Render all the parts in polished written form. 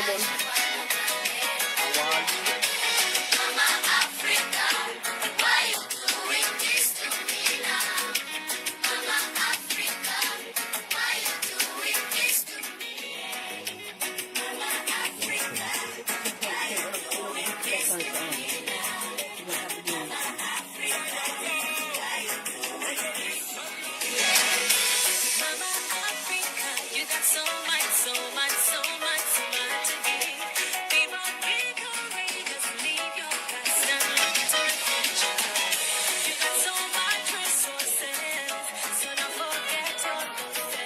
Solomon. How are you? Mama Africa, why you doing this to me now? Mama Africa, why you doing this to me? Mama Africa, why you doing this to me now? Mama Africa, why you doing this to me? Mama Africa, you got so much to give. People, be courageous, leave your past and look to the future. You got so much resources, so don't forget your roots.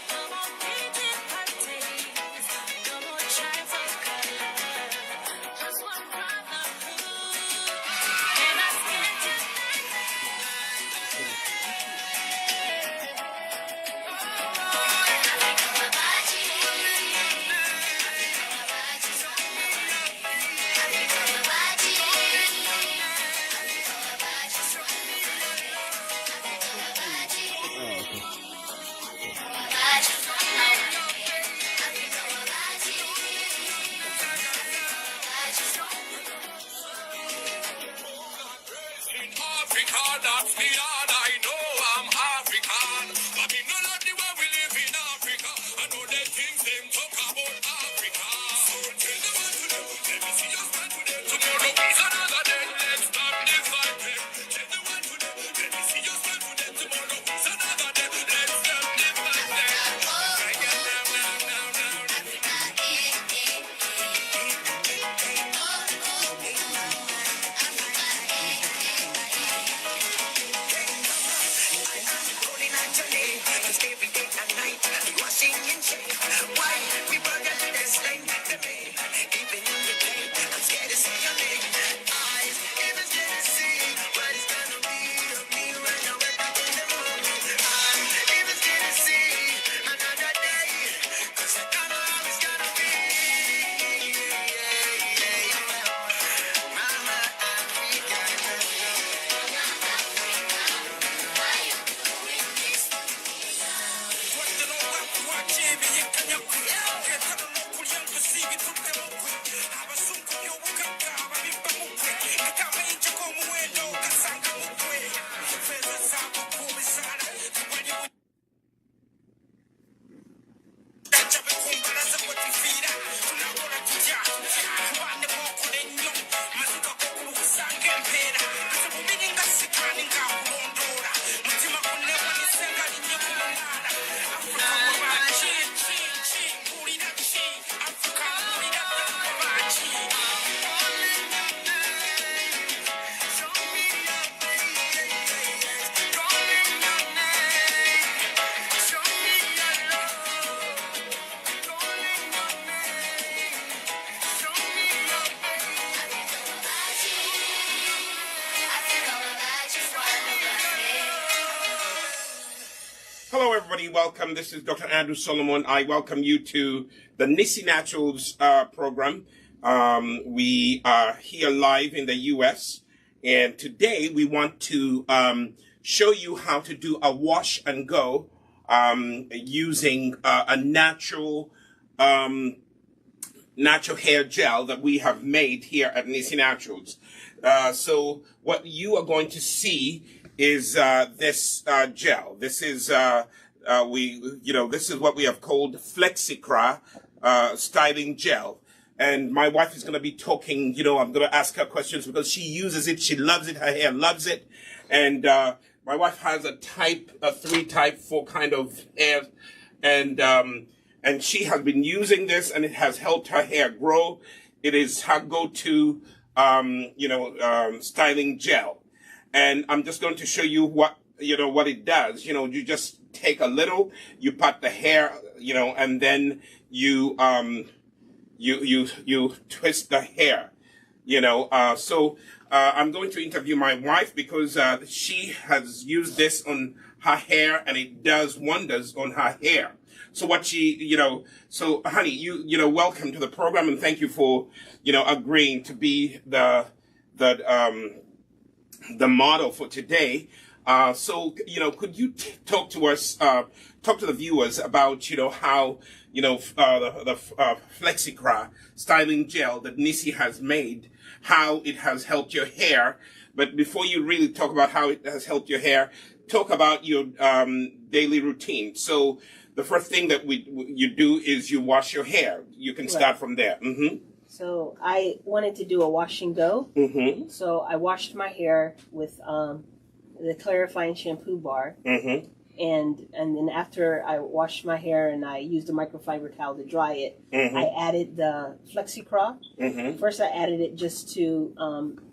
No more painted parties, no more tribes of color. Just one brotherhood, and I stand Africa, that's me, and I know I'm African. But me no love the way we live in Africa. I know the things them talk about Africa. So tell them what to do. Let me see your stand today. Tomorrow is another day. Let's stop this fighting. Tell them what to do. Let me see your stand today. Tomorrow is another day. Let's stop this fighting. Hello, everybody. Welcome. This is Dr. Andrew Solomon. I welcome you to the Nisi Naturals program. We are here live in the U.S. and today we want to show you how to do a wash and go using a natural hair gel that we have made here at Nisi Naturals. So what you are going to see is this gel. This is this is what we have called Flexikra styling gel. And my wife is going to be talking, I'm going to ask her questions because she uses it, she loves it, her hair loves it. And my wife has a 3 type 4 kind of hair, and she has been using this and it has helped her hair grow. It is her go-to styling gel. And I'm just going to show you what it does. You just take a little, you pat the hair, and then you twist the hair, So I'm going to interview my wife because she has used this on her hair and it does wonders on her hair. So what so honey, welcome to the program and thank you for, agreeing to be the model for today. So, could you talk to us, talk to the viewers about, how, the Flexikra styling gel that Nisi has made, how it has helped your hair. But before you really talk about how it has helped your hair, talk about your daily routine. So the first thing that you do is you wash your hair. You can start from there. Mm-hmm. So I wanted to do a wash and go. Mm-hmm. So I washed my hair with the clarifying shampoo bar. Mm-hmm. And then after I washed my hair and I used a microfiber towel to dry it, Mm-hmm. I added the Flexikra. Mm-hmm. First I added it just to,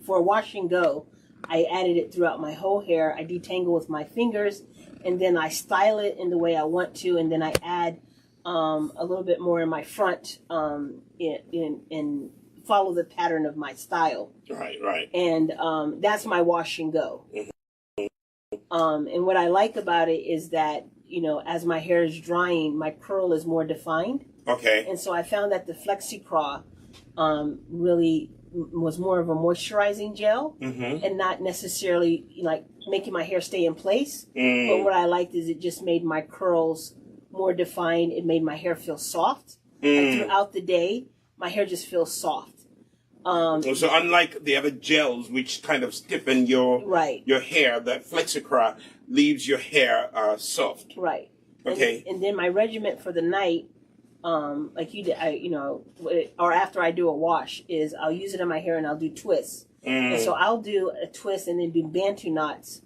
for a wash and go, I added it throughout my whole hair. I detangle with my fingers, and then I style it in the way I want to, and then I add a little bit more in my front in follow the pattern of my style. Right. And that's my wash and go. And what I like about it is that, as my hair is drying, my curl is more defined. Okay. And so I found that the Flexikra really was more of a moisturizing gel, Mm-hmm. and not necessarily like making my hair stay in place. Mm. But what I liked is it just made my curls more defined. It made my hair feel soft. Like throughout the day, my hair just feels soft. So unlike the other gels, which kind of stiffen your hair, that Flexikra leaves your hair soft. Right. Okay. And then my regimen for the night, like you did, or after I do a wash, is I'll use it in my hair and I'll do twists. And so I'll do a twist and then do Bantu knots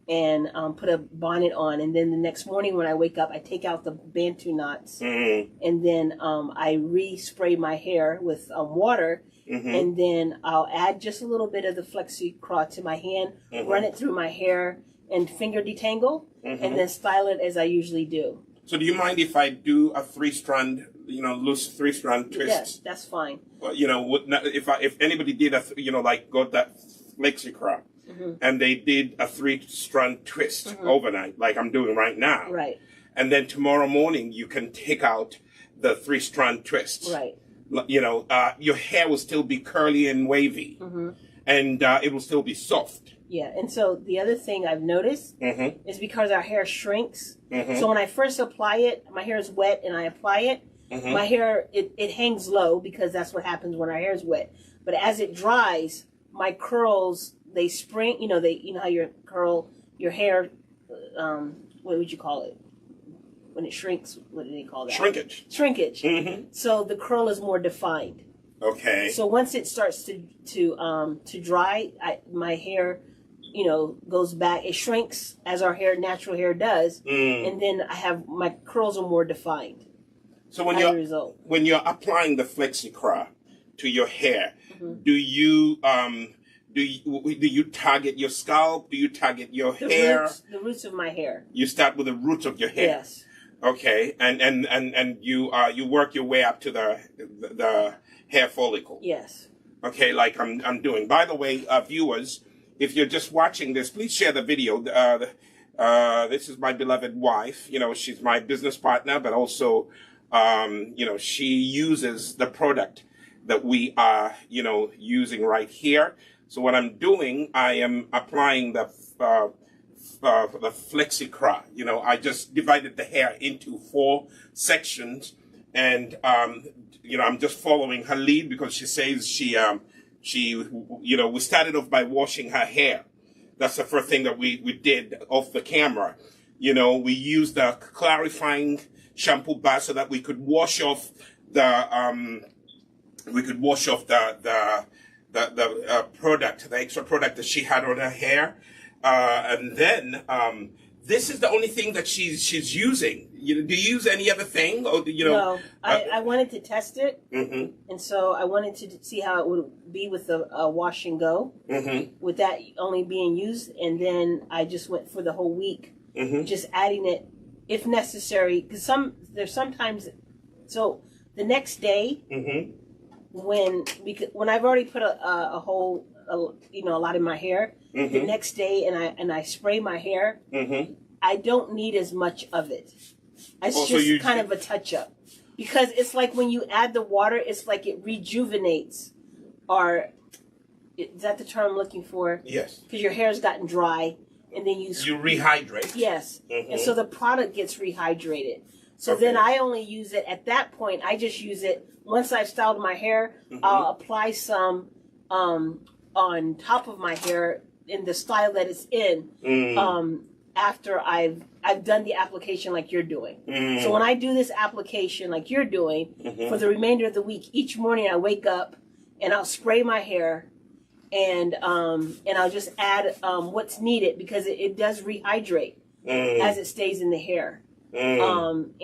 and put a bonnet on. And then the next morning when I wake up, I take out the Bantu knots and then I re-spray my hair with water. Mm-hmm. And then I'll add just a little bit of the Flexikra to my hand, run it through my hair, and finger detangle, and then style it as I usually do. So do you mind if I do a three-strand, loose three-strand twist? Yes, that's fine. Well, if anybody did got that Flexikra and they did a three-strand twist overnight, like I'm doing right now. Right. And then tomorrow morning you can take out the three-strand twist. Right. Your hair will still be curly and wavy, and it will still be soft. Yeah, and so the other thing I've noticed is because our hair shrinks. So when I first apply it, my hair is wet, and I apply it. My hair it hangs low because that's what happens when our hair is wet. But as it dries, my curls they spring. How your hair. What would you call it? When it shrinks, what do they call that? Shrinkage. Shrinkage. So the curl is more defined. Okay. So once it starts to dry, my hair, goes back. It shrinks as our natural hair does, and then I have my curls are more defined. So when you're applying the Flexikra to your hair, do you target your scalp? Do you target your hair? The roots of my hair. You start with the roots of your hair. Yes. Okay, and you work your way up to the hair follicle. Yes. Okay, like I'm doing. By the way, viewers, if you're just watching this, please share the video. This is my beloved wife. She's my business partner, but also, she uses the product that we are, using right here. So what I'm doing, I am applying the Flexikra. I just divided the hair into 4 sections, and I'm just following her lead because she says we started off by washing her hair. That's the first thing that we did off the camera. We used the clarifying shampoo bar so that we could wash off the product, the extra product that she had on her hair. And then this is the only thing that she's using. Do you use any other thing, or No, I wanted to test it, Mm-hmm. and so I wanted to see how it would be with a wash and go, with that only being used, and then I just went for the whole week, just adding it if necessary, because there's sometimes. So the next day, when I've already put a lot in my hair, the next day, and I spray my hair, I don't need as much of it. It's just kind of a touch up, because it's like when you add the water, it's like it rejuvenates. Is that the term I'm looking for? Yes. Because your hair's gotten dry, and then you rehydrate. Yes, Mm-hmm. and so the product gets rehydrated. So Okay. then I only use it at that point. I just use it once I've styled my hair. Mm-hmm. I'll apply some on top of my hair in the style that it's in. After I've done the application like you're doing. So when I do this application like you're doing for the remainder of the week, each morning I wake up and I'll spray my hair and I'll just add what's needed because it does rehydrate as it stays in the hair. And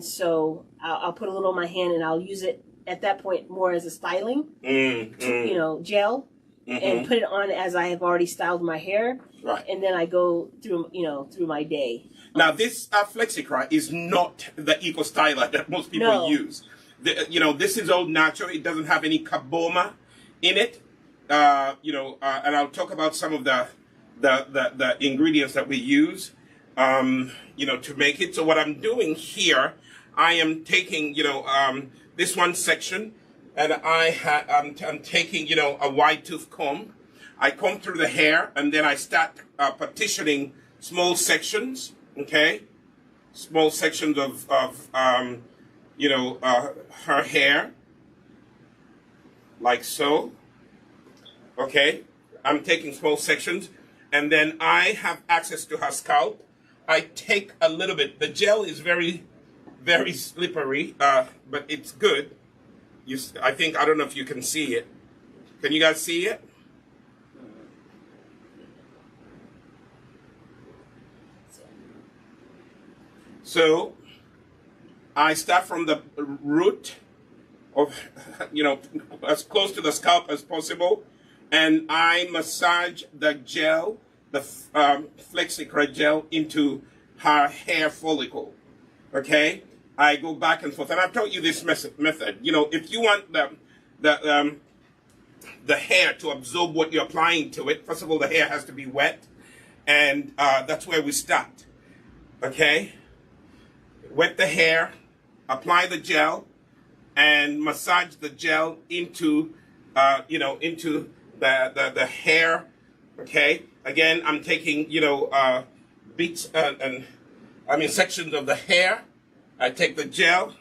so I'll put a little on my hand and I'll use it at that point more as a styling, gel, and put it on as I have already styled my hair. Right. And then I go through my day. Now, this Flexikra is not the eco styler that most people use. This is all natural. It doesn't have any carboma in it. And I'll talk about some of the ingredients that we use, to make it. So what I'm doing here, I am taking, this one section, and I'm taking, a wide tooth comb. I comb through the hair, and then I start partitioning small sections, okay? Small sections of her hair, like so, okay? I'm taking small sections, and then I have access to her scalp. I take a little bit. The gel is very, very slippery, but it's good. I don't know if you can see it. Can you guys see it? So I start from the root of, as close to the scalp as possible, and I massage the gel, the Flexikra gel, into her hair follicle. Okay, I go back and forth, and I've taught you this method. If you want the hair to absorb what you're applying to it, first of all, the hair has to be wet, and that's where we start. Okay. Wet the hair, apply the gel, and massage the gel into the hair. Okay. Again, I'm taking bits sections of the hair. I take the gel.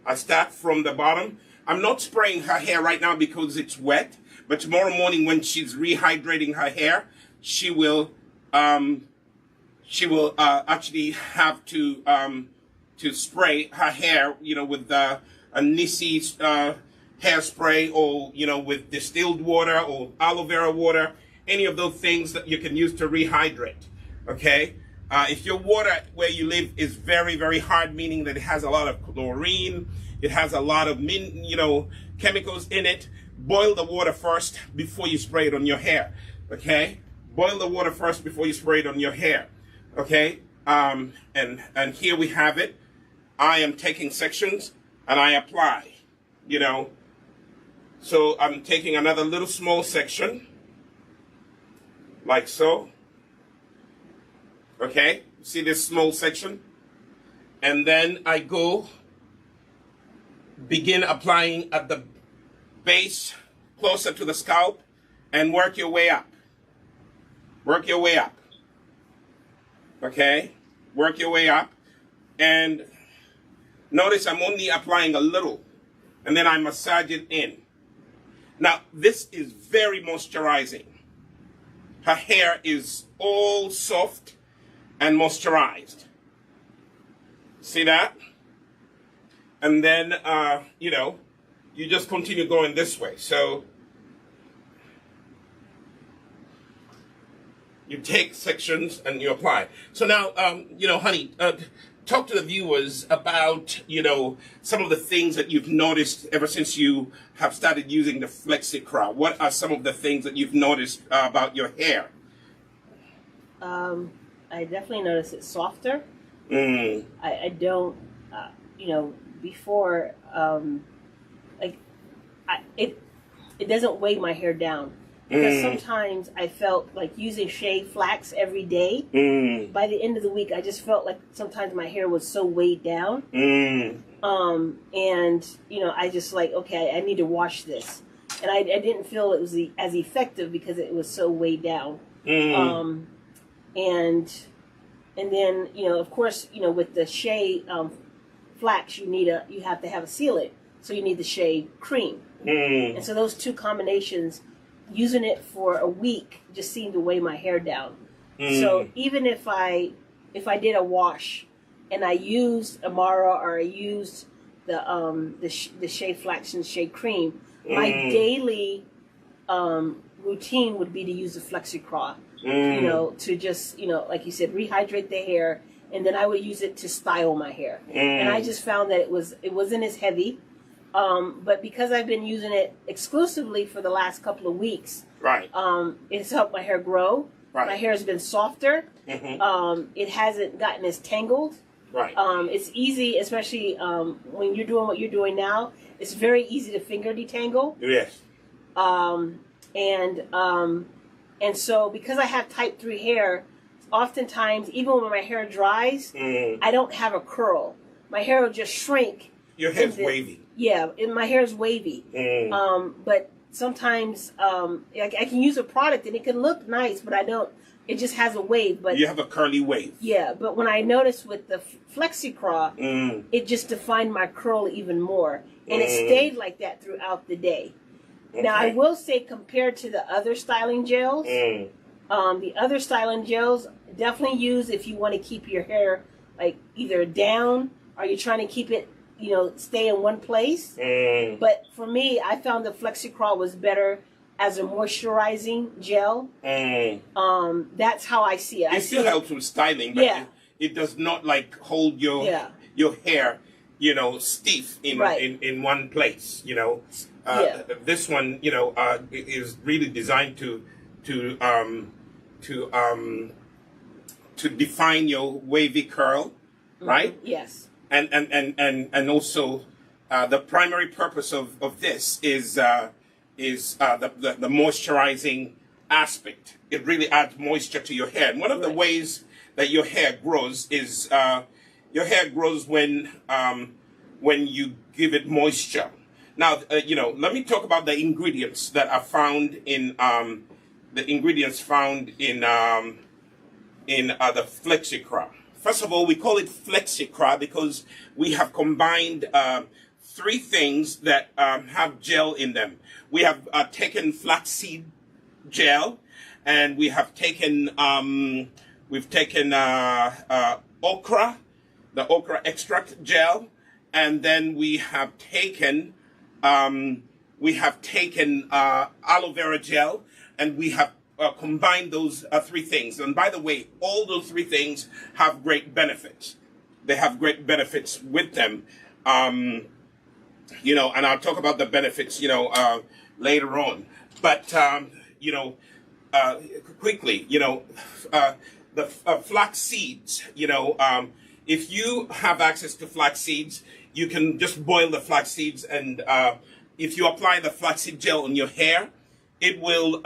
I start from the bottom. I'm not spraying her hair right now because it's wet. But tomorrow morning, when she's rehydrating her hair, she will actually have to spray her hair, with a Nissi hairspray, or with distilled water or aloe vera water, any of those things that you can use to rehydrate. Okay, if your water where you live is very, very hard, meaning that it has a lot of chlorine, it has a lot of chemicals in it, boil the water first before you spray it on your hair. Okay, boil the water first before you spray it on your hair. Okay, and here we have it. I am taking sections and I apply, So I'm taking another little small section, like so. Okay, see this small section? And then I begin applying at the base, closer to the scalp, and work your way up. Work your way up. Okay, work your way up. And notice I'm only applying a little, and then I massage it in. Now, this is very moisturizing. Her hair is all soft and moisturized. See that? And then, you just continue going this way. So you take sections and you apply. So now, honey, talk to the viewers about, some of the things that you've noticed ever since you have started using the Flexikra. What are some of the things that you've noticed about your hair? I definitely notice it's softer. I don't, before, it doesn't weigh my hair down. Because sometimes I felt like using shea flax every day. By the end of the week, I just felt like sometimes my hair was so weighed down. And, I just okay, I need to wash this. And I didn't feel it was as effective because it was so weighed down. and then of course with the shea flax you have to have a sealant, so you need the shea cream. And so those two combinations, using it for a week, just seemed to weigh my hair down. So even if I did a wash and I used Amara or I used the shea flax and shea cream, my daily routine would be to use the Flexikra, to just like you said, rehydrate the hair, and then I would use it to style my hair. And I just found that it wasn't as heavy. But because I've been using it exclusively for the last couple of weeks, right, it's helped my hair grow. Right. My hair has been softer. It hasn't gotten as tangled. Right. It's easy, especially when you're doing what you're doing now. It's very easy to finger detangle. Yes. And so because I have type 3 hair, oftentimes, even when my hair dries, I don't have a curl. My hair will just shrink. Your hair's wavy. Yeah, and my hair is wavy. But sometimes I can use a product and it can look nice, but I don't. It just has a wave. But you have a curly wave. Yeah, but when I noticed with the Flexikra, it just defined my curl even more, and it stayed like that throughout the day. Okay. Now I will say, compared to the other styling gels, the other styling gels definitely use if you want to keep your hair like either down or you're trying to keep it, stay in one place. But for me, I found the Flexikra was better as a moisturizing gel. That's how I see it. It still helps with styling, but it does not like hold your hair, stiff in one place. This one, is really designed to define your wavy curl, right? Yes. And also the primary purpose of this is the moisturizing aspect. It really adds moisture to your hair. And one of the ways that your hair grows is your hair grows when you give it moisture. Now, let me talk about the ingredients that are found in the Flexikra. First of all, we call it Flexikra because we have combined three things that have gel in them. We have taken flaxseed gel, and we have taken okra, the okra extract gel, and then we have taken aloe vera gel, and we have combine those three things. And by the way, all those three things have great benefits. They have great benefits with them. And I'll talk about the benefits, later on. But, quickly, the flax seeds, if you have access to flax seeds, you can just boil the flax seeds, and if you apply the flaxseed gel on your hair, it will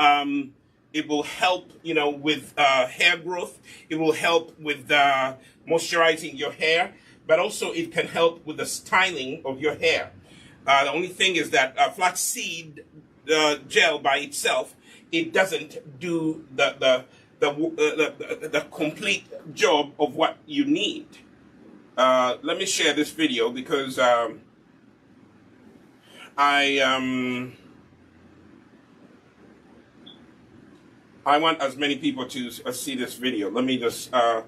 help, with hair growth. It will help with moisturizing your hair, but also it can help with the styling of your hair. The only thing is that flaxseed gel by itself, it doesn't do the complete job of what you need. Let me share this video because I want as many people to see this video. Let me just, can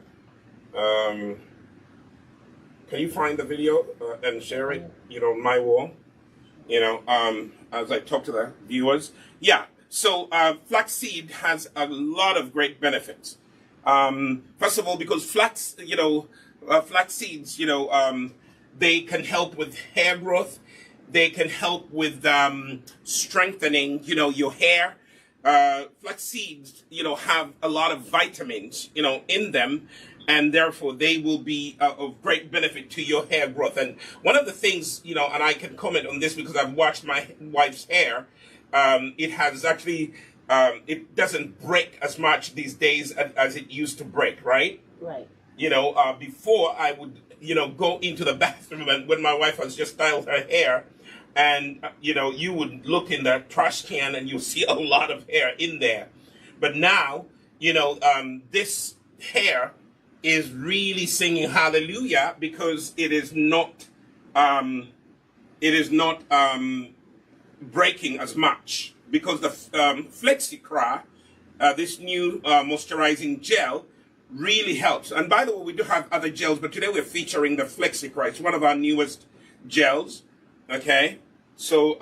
you find the video and share it, on my wall, as I talk to the viewers? Yeah, so flaxseed has a lot of great benefits. First of all, because flax seeds, they can help with hair growth. They can help with strengthening, your hair. Flax seeds, have a lot of vitamins, in them, and therefore they will be of great benefit to your hair growth. And one of the things, and I can comment on this because I've washed my wife's hair, it has actually, it doesn't break as much these days as it used to break, right? Right. Before I would, go into the bathroom, and when my wife has just styled her hair, and, you would look in the trash can and you'll see a lot of hair in there. But now, this hair is really singing hallelujah because it is not breaking as much, because the Flexikra, this new moisturizing gel, really helps. And by the way, we do have other gels, but today we're featuring the Flexikra. It's one of our newest gels. Okay, so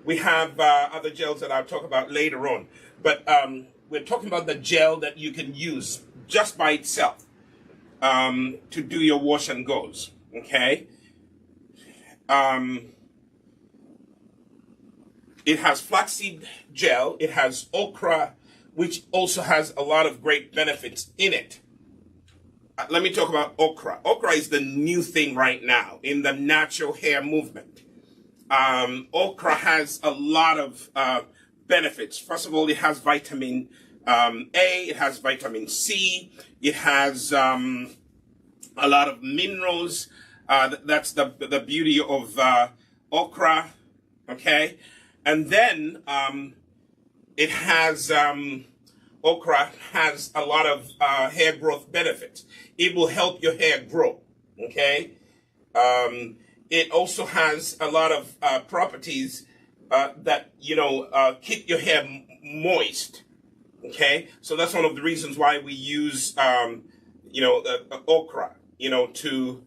we have other gels that I'll talk about later on, but we're talking about the gel that you can use just by itself to do your wash and goes. Okay. It has flaxseed gel. It has okra, which also has a lot of great benefits in it. Let me talk about okra. Okra is the new thing right now in the natural hair movement. Okra has a lot of benefits. First of all, it has vitamin A, it has vitamin C, it has a lot of minerals. That's the beauty of okra, okay? And then it has, okra has a lot of hair growth benefits. It will help your hair grow, okay? It also has a lot of properties that, keep your hair moist, okay? So that's one of the reasons why we use, okra, to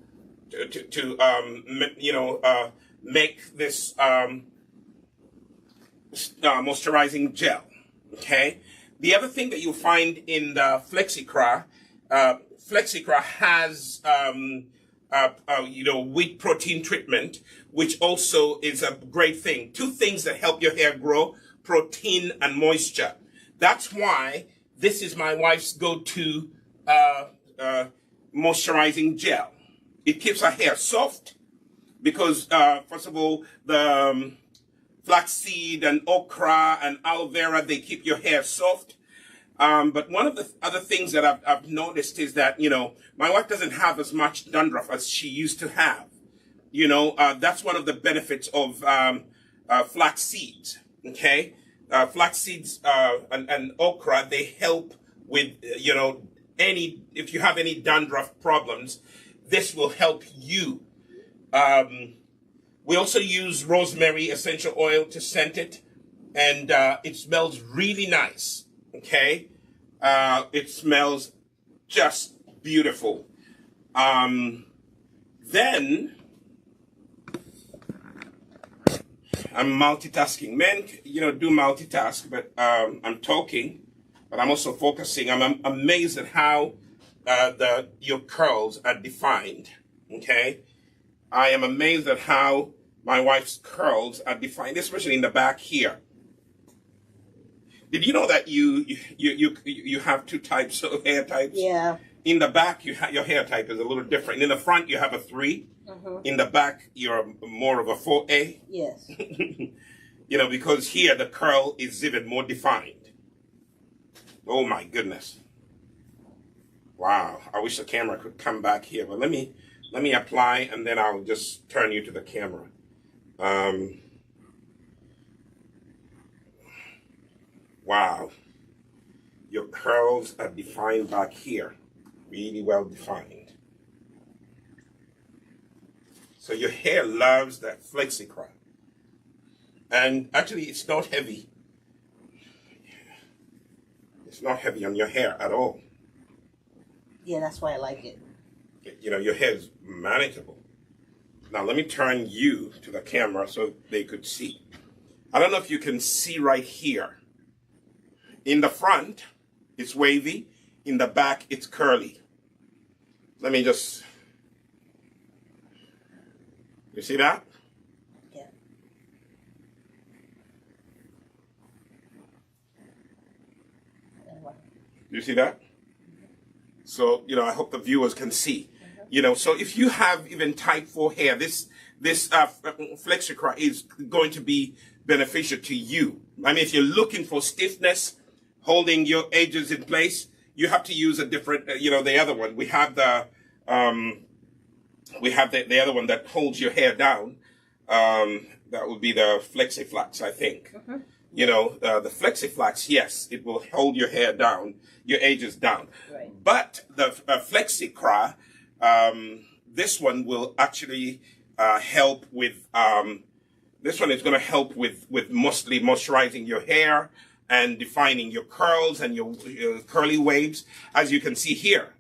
make this moisturizing gel, okay? The other thing that you'll find in the Flexikra, Flexikra has, wheat protein treatment, which also is a great thing. Two things that help your hair grow: protein and moisture. That's why this is my wife's go-to moisturizing gel. It keeps her hair soft because, first of all, the flaxseed and okra and aloe vera, they keep your hair soft. But one of the other things that I've noticed is that, my wife doesn't have as much dandruff as she used to have. That's one of the benefits of flax seeds, okay? Flax seeds and okra, they help with, if you have any dandruff problems, this will help you. We also use rosemary essential oil to scent it, and it smells really nice, okay? It smells just beautiful. Then, I'm multitasking. Men, do multitask, but I'm talking, but I'm also focusing. I'm amazed at how your curls are defined, okay? I am amazed at how my wife's curls are defined, especially in the back here. Did you know that you have two types of hair types? Yeah. In the back, your hair type is a little different. In the front, you have a 3. Mm-hmm. In the back, you're more of a 4A. Yes. Because here the curl is even more defined. Oh my goodness. Wow. I wish the camera could come back here, but let me apply, and then I'll just turn you to the camera. Wow. Your curls are defined back here. Really well defined. So your hair loves that Flexikra. And actually, it's not heavy. It's not heavy on your hair at all. Yeah, that's why I like it. Your hair is manageable. Now, let me turn you to the camera so they could see. I don't know if you can see right here. In the front, it's wavy. In the back, it's curly. Let me just... You see that? Yeah. You see that? So, I hope the viewers can see. So if you have even type 4 hair, this Flexikra is going to be beneficial to you. I mean, if you're looking for stiffness, holding your edges in place, you have to use a different, the other one. We have the other one that holds your hair down. That would be the Flexiflax, I think. the FlexiFlax, yes, it will hold your hair down, your edges down. Right. But the Flexikra, this one will actually help with, this one is going to help with mostly moisturizing your hair and defining your curls and your curly waves. As you can see here,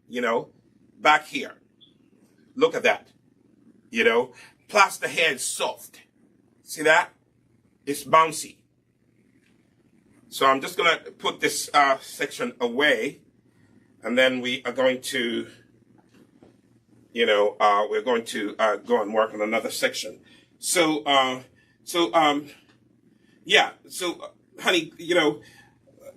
back here. Look at that, Plus the hair is soft. See that? It's bouncy. So I'm just going to put this section away, and then we are going to, we're going to go and work on another section. So, honey,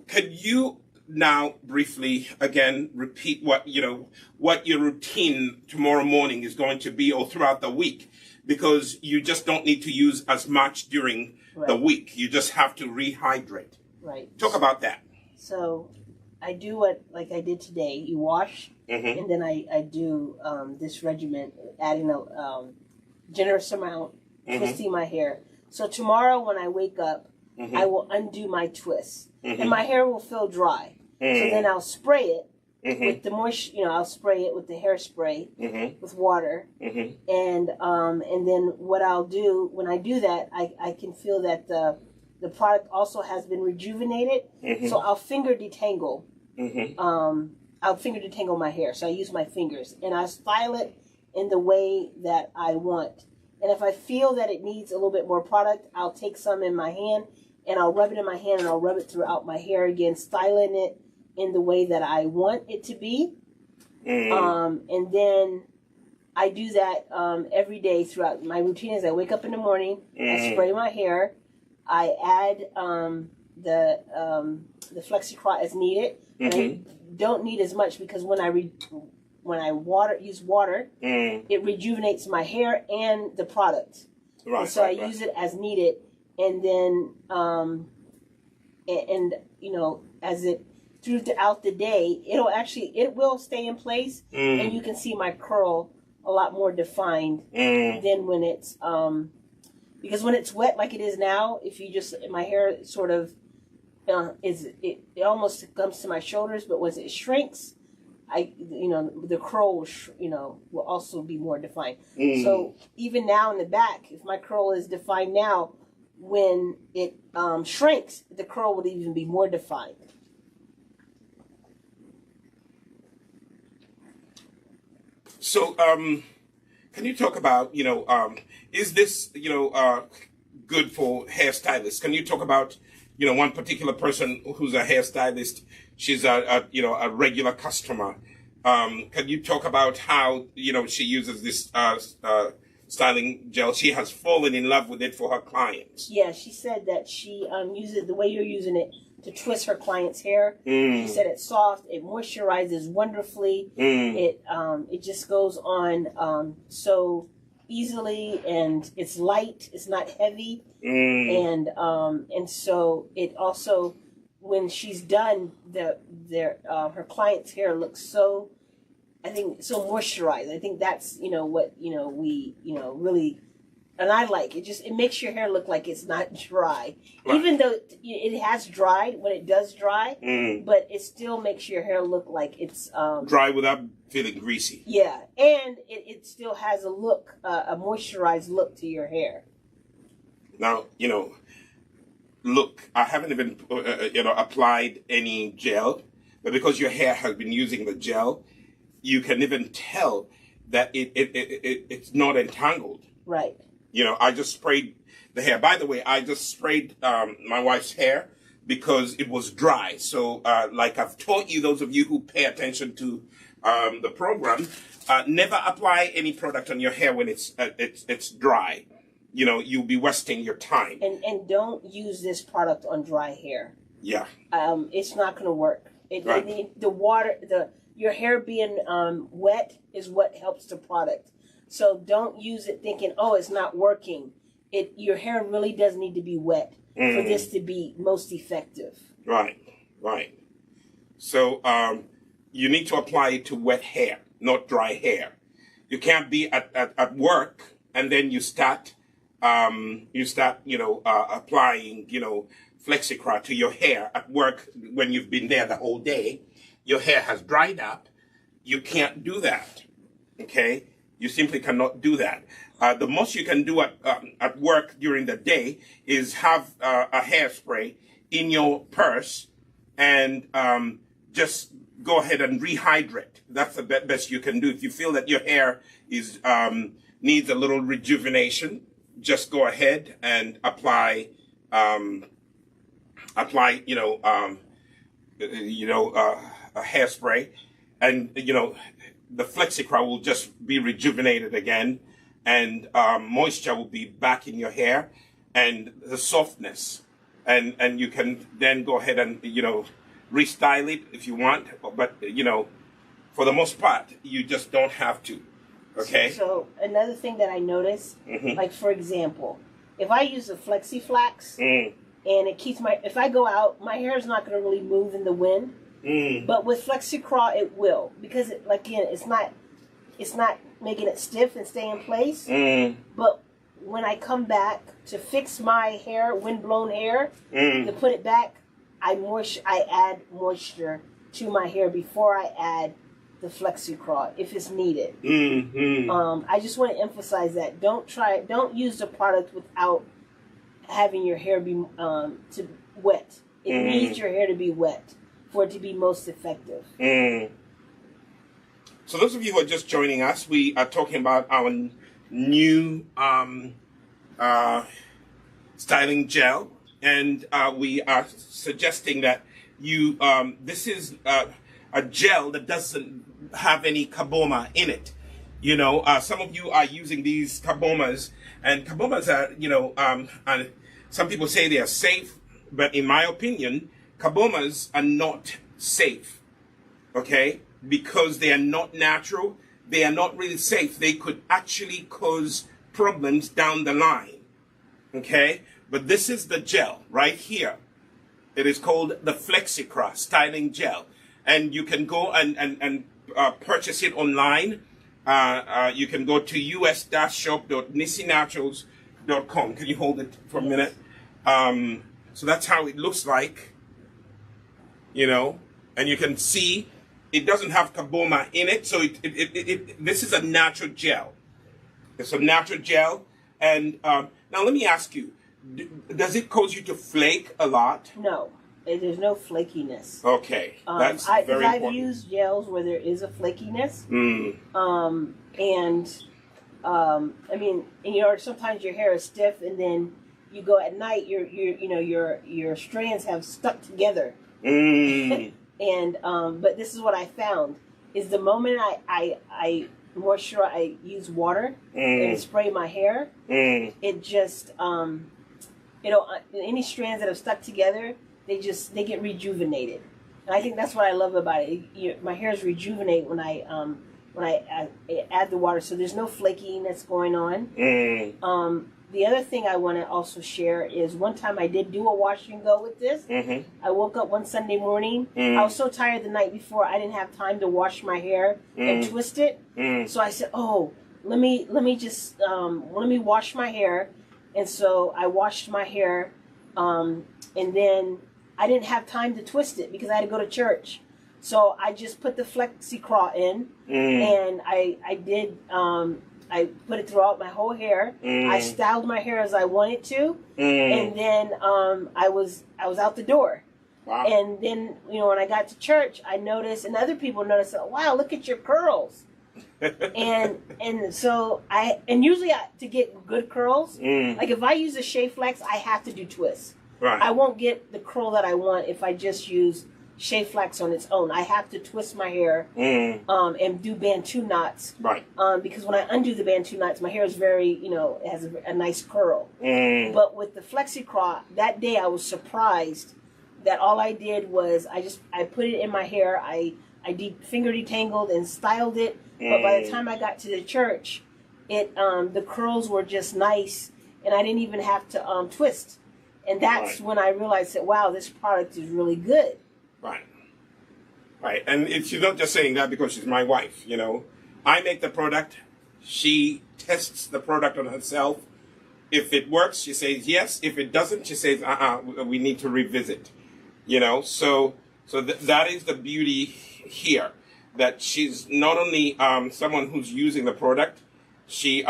could you now briefly again repeat what your routine tomorrow morning is going to be, or throughout the week, because you just don't need to use as much during the week. You just have to rehydrate. Right. Talk about that. So I do what like I did today. You wash, and then I do this regimen, adding a generous amount, twisting my hair. So tomorrow when I wake up, I will undo my twists, and my hair will feel dry. So then I'll spray it with the moisture. I'll spray it with the hairspray with water, and then what I'll do when I do that, I can feel that the product also has been rejuvenated. So I'll finger detangle. I'll finger detangle my hair. So I use my fingers and I style it in the way that I want. And if I feel that it needs a little bit more product, I'll take some in my hand and I'll rub it in my hand and I'll rub it throughout my hair again, styling it in the way that I want it to be. And then I do that every day throughout my routine. Is I wake up in the morning, I spray my hair, I add the Flexikra as needed. And I don't need as much because when I use water, it rejuvenates my hair and the product. Right. And so I use it as needed, and then as it throughout the day, it will stay in place, and you can see my curl a lot more defined than when it's because when it's wet like it is now, if you just my hair sort of it almost comes to my shoulders, but once it shrinks, the curl will also be more defined. So even now in the back, if my curl is defined now, when it shrinks, the curl will even be more defined. So, can you talk about, is this, good for hairstylists? Can you talk about, one particular person who's a hairstylist? She's a regular customer. Can you talk about how, she uses this styling gel? She has fallen in love with it for her clients. Yeah, she said that she uses it the way you're using it to twist her client's hair. She said it's soft, it moisturizes wonderfully. It just goes on so easily, and it's light, it's not heavy, and so it also, when she's done, her client's hair looks so, I think, so moisturized. I think that's what we really. And I like it. It makes your hair look like it's not dry. Right. Even though it has dried when it does dry, but it still makes your hair look like it's dry without feeling greasy. Yeah, and it still has a look, a moisturized look to your hair. Now, look, I haven't even applied any gel, but because your hair has been using the gel, you can even tell that it's not entangled. Right. I just sprayed the hair. By the way, I just sprayed my wife's hair because it was dry. So, like I've taught you, those of you who pay attention to the program, never apply any product on your hair when it's dry. You'll be wasting your time. And don't use this product on dry hair. Yeah. It's not going to work. Right. The water, your hair being wet is what helps the product. So don't use it thinking, oh, it's not working. Your hair really does need to be wet for this to be most effective. Right. So you need to apply it to wet hair, not dry hair. You can't be at work and then you start you start, applying, Flexikra to your hair at work when you've been there the whole day. Your hair has dried up. You can't do that. Okay? You simply cannot do that. The most you can do at work during the day is have a hairspray in your purse and just go ahead and rehydrate. That's the best you can do. If you feel that your hair is needs a little rejuvenation, just go ahead and apply a hairspray, and the Flexikra will just be rejuvenated again, and moisture will be back in your hair, and the softness, and you can then go ahead and restyle it if you want, but for the most part you just don't have to. Okay. So another thing that I noticed, like for example, if I use a FlexiFlax and it keeps if I go out, my hair is not going to really move in the wind. But with Flexikra, it will, because it's not making it stiff and stay in place. But when I come back to fix my hair, wind-blown hair, to put it back, I add moisture to my hair before I add the Flexikra if it's needed. I just want to emphasize that don't use the product without having your hair be wet. It needs your hair to be wet for it to be most effective. So those of you who are just joining us, we are talking about our new styling gel, and we are suggesting that you this is a gel that doesn't have any carboma in it. Some of you are using these carbomas, and carbomas are some people say they are safe, but in my opinion, carbomas are not safe, okay? Because they are not natural, they are not really safe. They could actually cause problems down the line, okay? But this is the gel right here. It is called the Flexikra Styling Gel. And you can go and purchase it online. You can go to us-shop.nisinaturals.com. Can you hold it for a minute? So that's how it looks like, and you can see it doesn't have carboma in it. So this is a natural gel. It's a natural gel. And now let me ask you, does it cause you to flake a lot? No, there's no flakiness. Okay, that's very important. I've used gels where there is a flakiness. Sometimes your hair is stiff, and then you go at night, your strands have stuck together. And but this is what I found is the moment I use water and spray my hair, it just any strands that have stuck together, they get rejuvenated. And I think that's what I love about it. My hairs rejuvenate when I add the water, so there's no flaking that's going on. The other thing I want to also share is one time I did do a wash and go with this. I woke up one Sunday morning. I was so tired the night before, I didn't have time to wash my hair and twist it. So I said, let me wash my hair. And so I washed my hair, and then I didn't have time to twist it because I had to go to church. So I just put the Flexikra in, and I put it throughout my whole hair. I styled my hair as I wanted to, and then I was out the door. Wow. And then when I got to church, I noticed, and other people noticed, wow, look at your curls. and so usually to get good curls, like if I use a Shea Flex, I have to do twists. Right. I won't get the curl that I want if I just use Shea Flex on its own. I have to twist my hair and do Bantu knots. Right. Because when I undo the Bantu knots, my hair is very, it has a nice curl. But with the Flexikra, that day I was surprised that all I did was I put it in my hair, I finger detangled and styled it. But by the time I got to the church, the curls were just nice, and I didn't even have to twist. And that's when I realized that, wow, this product is really good. Right. Right. And she's not just saying that because she's my wife, I make the product. She tests the product on herself. If it works, she says yes. If it doesn't, she says, we need to revisit. So that is the beauty here, that she's not only someone who's using the product, she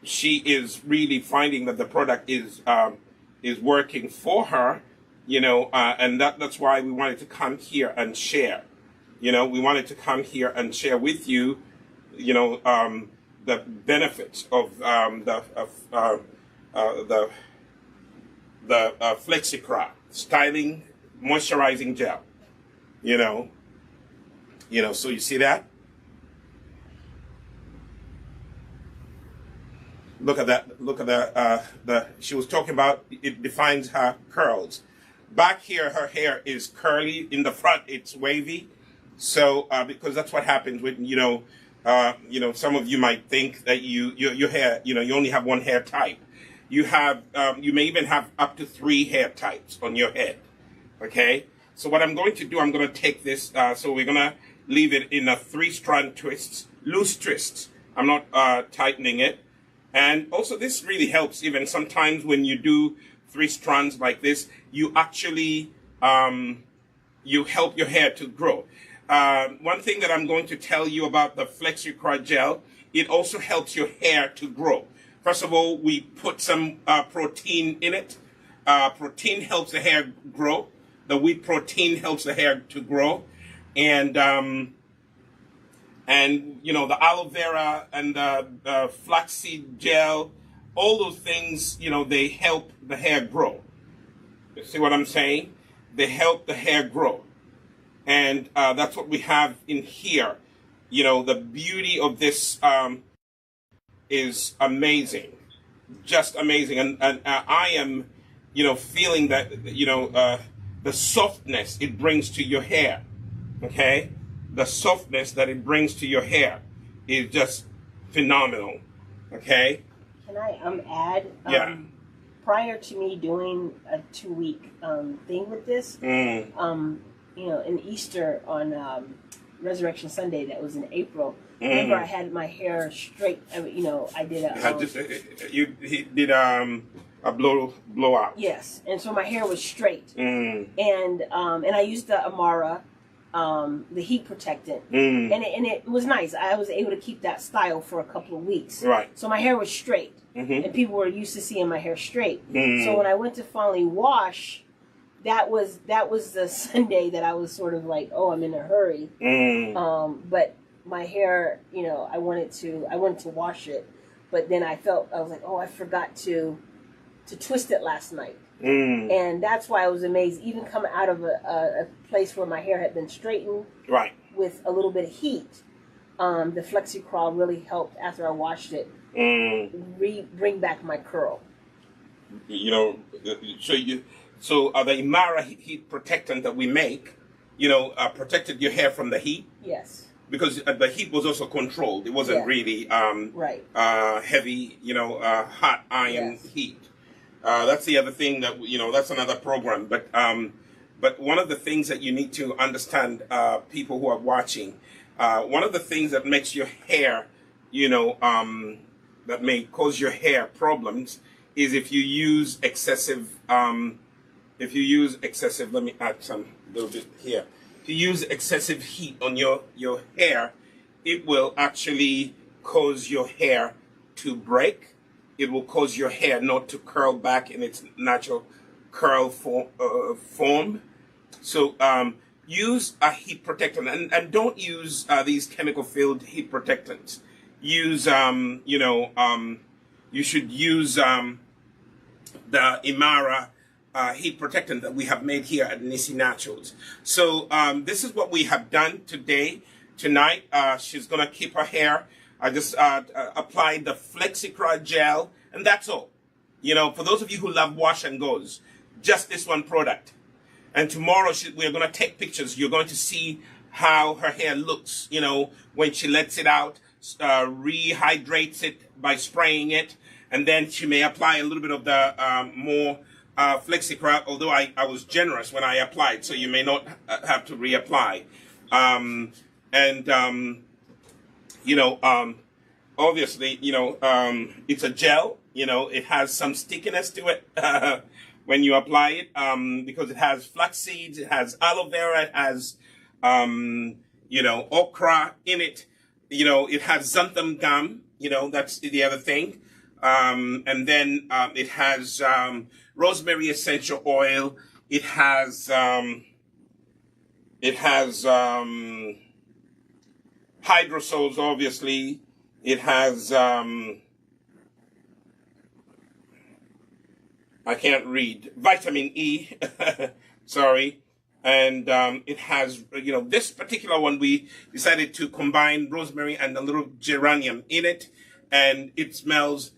is really finding that the product is working for her, and that's why we wanted to come here and share. We wanted to come here and share with you, the benefits of the Flexikra styling moisturizing gel. So you see that? Look at that. Look at the. She was talking about it defines her curls. Back here, her hair is curly. In the front, it's wavy. So because that's what happens when some of you might think that your hair, you only have one hair type. You may even have up to 3 hair types on your head. Okay. So what I'm going to do, I'm going to take this. So we're going to leave it in a 3-strand twists, loose twists. I'm not tightening it. And also this really helps even sometimes when you do 3 strands like this, you actually, you help your hair to grow. One thing that I'm going to tell you about the Flexikra gel, it also helps your hair to grow. First of all, we put some protein in it. Protein helps the hair grow. The wheat protein helps the hair to grow. And the aloe vera and the flaxseed gel, all those things, they help the hair grow. You see what I'm saying? They help the hair grow. And that's what we have in here. The beauty of this is amazing. Just amazing. And I am, feeling that, the softness it brings to your hair. Okay? The softness that it brings to your hair is just phenomenal. Okay? Can I add? Yeah. Prior to me doing a 2-week thing with this, in Easter on Resurrection Sunday, that was in April. Remember, I had my hair straight. I did a. You did a blowout. Yes, and so my hair was straight, and I used the Amara, the heat protectant, and it was nice. I was able to keep that style for a couple of weeks. Right. So my hair was straight, and people were used to seeing my hair straight. So when I went to finally wash, that was the Sunday that I was sort of like, oh, I'm in a hurry. But my hair, I wanted to wash it, but then I was like, oh, I forgot to twist it last night. And that's why I was amazed, even coming out of a place where my hair had been straightened, right, with a little bit of heat. The Flexikra really helped after I washed it, bring back my curl. So the Imara heat protectant that we make, protected your hair from the heat. Yes. Because the heat was also controlled. It wasn't really heavy, hot iron heat. That's the other thing that, that's another program. But one of the things that you need to understand, people who are watching, one of the things that makes your hair, that may cause your hair problems is if you use excessive, let me add some little bit here. If you use excessive heat on your hair, it will actually cause your hair to break. It will cause your hair not to curl back in its natural curl form. So use a heat protectant, and don't use these chemical-filled heat protectants. Use, you should use the Imara heat protectant that we have made here at Nisi Naturals. So this is what we have done tonight. She's gonna keep her hair. I just applied the Flexikra gel, and that's all. For those of you who love wash and goes, just this one product. And tomorrow we're gonna take pictures. You're going to see how her hair looks, when she lets it out, rehydrates it by spraying it, and then she may apply a little bit of the more Flexikra, although I was generous when I applied, so you may not have to reapply. obviously, it's a gel. It has some stickiness to it when you apply it, because it has flax seeds, it has aloe vera, it has, okra in it. It has xanthan gum. That's the other thing. And then it has rosemary essential oil. It has hydrosols, obviously. It has I can't read, vitamin E. Sorry. And it has, this particular one, we decided to combine rosemary and a little geranium in it, and it smells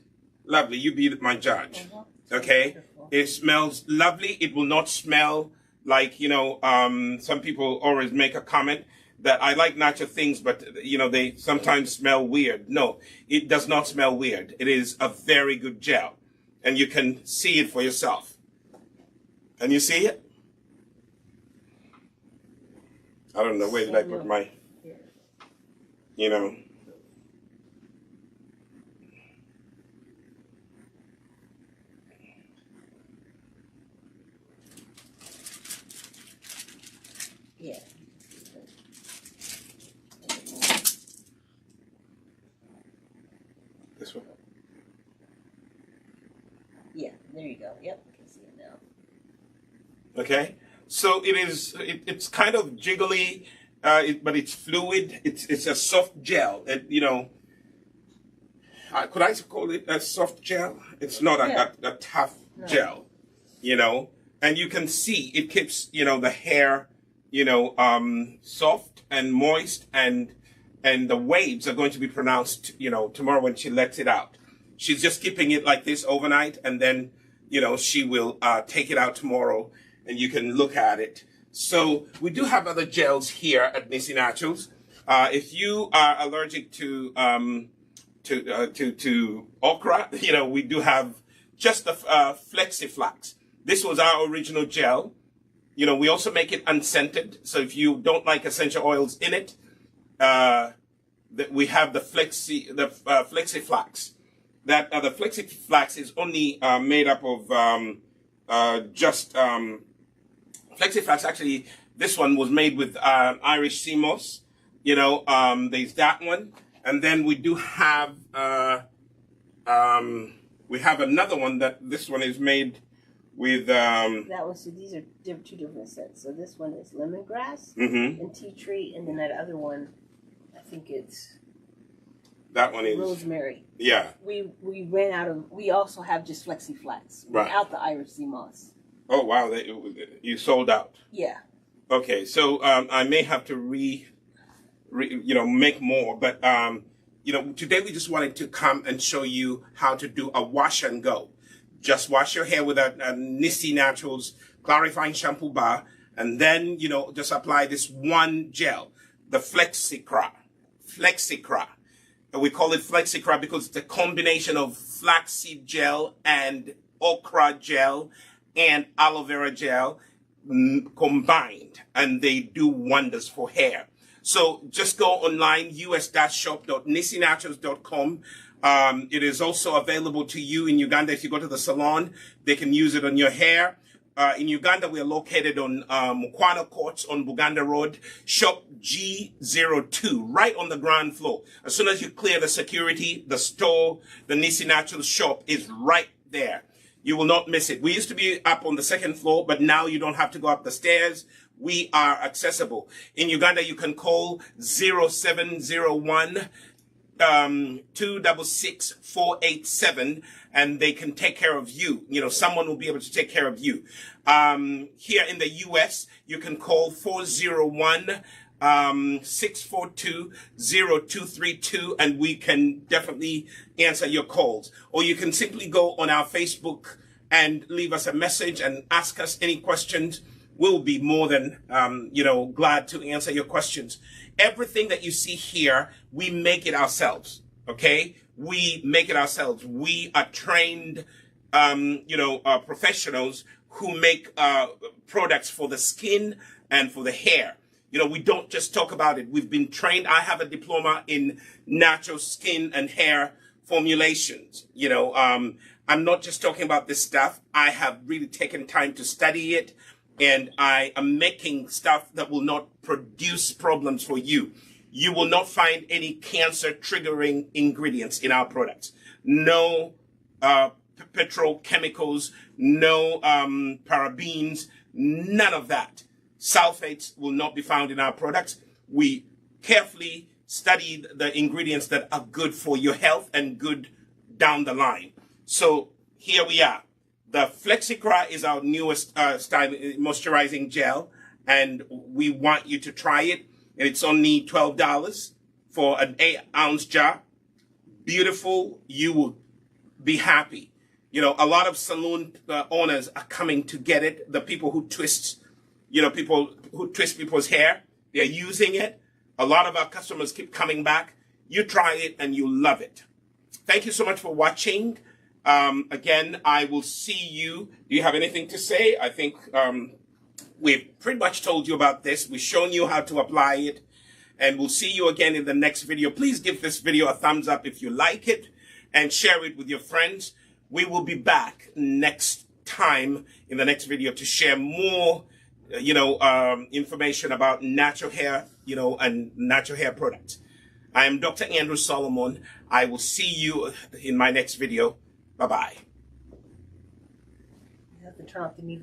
lovely. You be my judge. Okay? Wonderful. It smells lovely. It will not smell like, some people always make a comment that I like natural things, but, they sometimes smell weird. No, it does not smell weird. It is a very good gel, and you can see it for yourself. Can you see it? I don't know, where did I put my, Yeah. this one. Yeah, there you go. Yep, I can see it now. Okay, so it's kind of jiggly, but it's fluid. It's a soft gel. Could I call it a soft gel? It's not a tough gel, and you can see it keeps, the hair, soft and moist, and the waves are going to be pronounced, tomorrow when she lets it out. She's just keeping it like this overnight, and then, she will take it out tomorrow, and you can look at it. So we do have other gels here at Nisi Naturals. If you are allergic to okra, we do have just the Flexiflax. This was our original gel. We also make it unscented. So if you don't like essential oils in it, we have the Flexiflax. The Flexiflax is only made up of Flexiflax. Actually, this one was made with Irish sea moss. There's that one, and then we do have another one that this one is made with. That one. So these are two different scents. So this one is lemongrass and tea tree, and then that other one, I think it's. That one is rosemary. Yeah. We ran out of. We also have just Flexiflax without the Irish sea moss. Oh wow! You sold out. Yeah. Okay, so I may have to make more, but today we just wanted to come and show you how to do a wash and go. Just wash your hair with a Nisi Naturals clarifying shampoo bar, and then just apply this one gel, the Flexikra. We call it Flexikra because it's a combination of flaxseed gel and okra gel and aloe vera gel combined, and they do wonders for hair. So just go online, us-shop.nisinaturals.com. It is also available to you in Uganda. If you go to the salon, they can use it on your hair. In Uganda, we are located on Mukwano Courts on Buganda Road, shop G02, right on the ground floor. As soon as you clear the security, the store, the Nisi Naturals shop is right there. You will not miss it. We used to be up on the second floor, but now you don't have to go up the stairs. We are accessible. In Uganda, you can call 0701 266-487, and they can take care of you. Someone will be able to take care of you. Here in the US, you can call 401-642-0232, and we can definitely answer your calls. Or you can simply go on our Facebook and leave us a message and ask us any questions. We'll be more than, glad to answer your questions. Everything that you see here, we make it ourselves. Okay? We make it ourselves. We are trained, professionals who make, products for the skin and for the hair. You know, we don't just talk about it. We've been trained. I have a diploma in natural skin and hair formulations. You know, I'm not just talking about this stuff. I have really taken time to study it, and I am making stuff that will not produce problems for you. You will not find any cancer triggering ingredients in our products. No petrochemicals, no parabens, none of that. Sulfates will not be found in our products. We carefully study the ingredients that are good for your health and good down the line. So here we are. The Flexikra is our newest moisturizing gel, and we want you to try it. And it's only $12 for an 8-ounce jar. Beautiful. You will be happy. You know, a lot of salon owners are coming to get it. The people who twist, you know, people who twist people's hair, they're using it. A lot of our customers keep coming back. You try it and you love it. Thank you so much for watching. Again, I will see you. Do you have anything to say? I think we've pretty much told you about this. We've shown you how to apply it. And we'll see you again in the next video. Please give this video a thumbs up if you like it, and share it with your friends. We will be back next time in the next video to share more, information about natural hair, and natural hair products. I am Dr. Andrew Solomon. I will see you in my next video. Bye-bye. You have to turn off the mute.